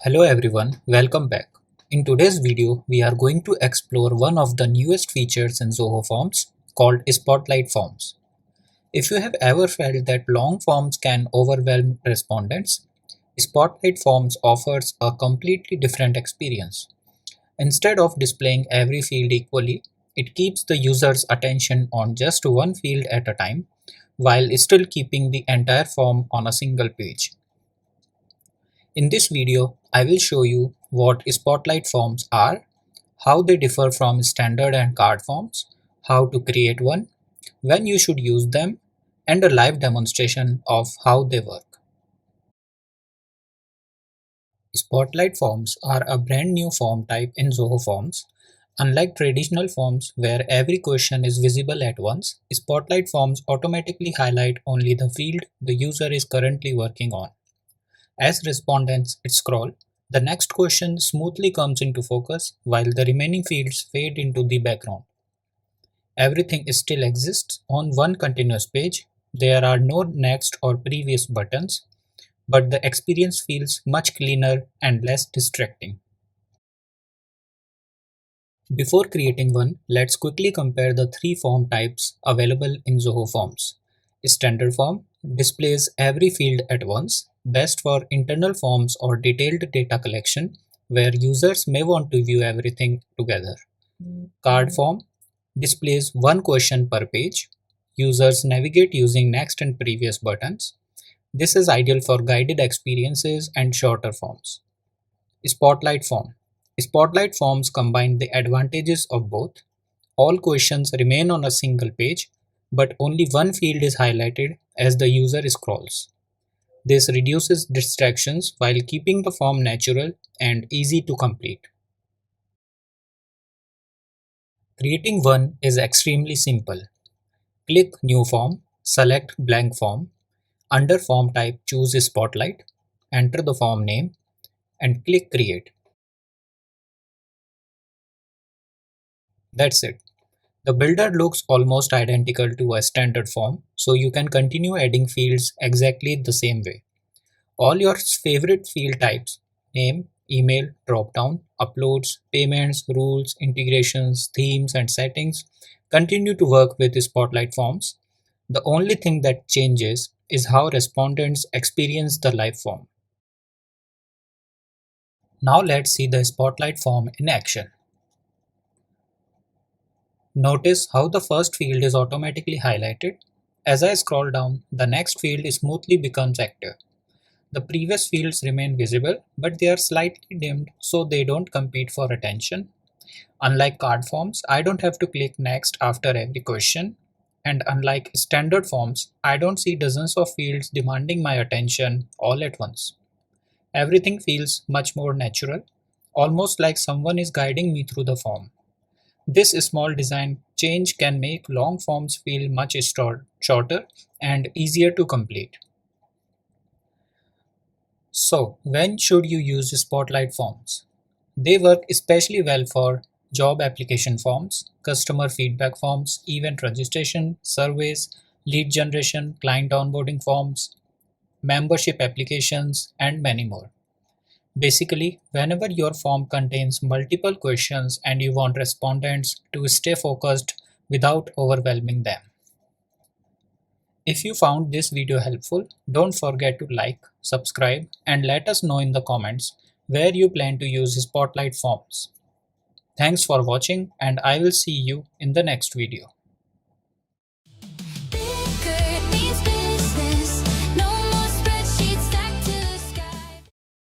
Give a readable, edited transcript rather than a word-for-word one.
Hello everyone, welcome back. In today's video, we are going to explore one of the newest features in Zoho Forms called Spotlight Forms. If you have ever felt that long forms can overwhelm respondents, Spotlight Forms offers a completely different experience. Instead of displaying every field equally, it keeps the user's attention on just one field at a time while still keeping the entire form on a single page. In this video, I will show you what Spotlight forms are, how they differ from standard and card forms, how to create one, when you should use them, and a live demonstration of how they work. Spotlight forms are a brand new form type in Zoho Forms. Unlike traditional forms where every question is visible at once, Spotlight forms automatically highlight only the field the user is currently working on. As respondents scroll, the next question smoothly comes into focus while the remaining fields fade into the background. Everything still exists on one continuous page. There are no next or previous buttons, but the experience feels much cleaner and less distracting. Before creating one, let's quickly compare the three form types available in Zoho Forms. Standard form displays every field at once, best for internal forms or detailed data collection where users may want to view everything together. Card form displays one question per page. Users navigate using next and previous buttons. This is ideal for guided experiences and shorter forms. Spotlight form. Spotlight forms combine the advantages of both. All questions remain on a single page, but only one field is highlighted as the user scrolls. This reduces distractions while keeping the form natural and easy to complete. Creating one is extremely simple. Click New Form, select Blank Form. Under Form Type, choose Spotlight, enter the form name, and click Create. That's it. The builder looks almost identical to a standard form, so you can continue adding fields exactly the same way. All your favorite field types, name, email, dropdown, uploads, payments, rules, integrations, themes, and settings, continue to work with Spotlight forms. The only thing that changes is how respondents experience the live form. Now let's see the Spotlight form in action. Notice how the first field is automatically highlighted. As I scroll down, the next field smoothly becomes active. The previous fields remain visible, but they are slightly dimmed so they don't compete for attention. Unlike card forms, I don't have to click next after every question. And unlike standard forms, I don't see dozens of fields demanding my attention all at once. Everything feels much more natural, almost like someone is guiding me through the form. This small design change can make long forms feel much shorter and easier to complete. So, when should you use Spotlight forms? They work especially well for job application forms, customer feedback forms, event registration, surveys, lead generation, client onboarding forms, membership applications, and many more. Basically, whenever your form contains multiple questions and you want respondents to stay focused without overwhelming them. If you found this video helpful, don't forget to like, subscribe, and let us know in the comments where you plan to use Spotlight forms. Thanks for watching, and I will see you in the next video.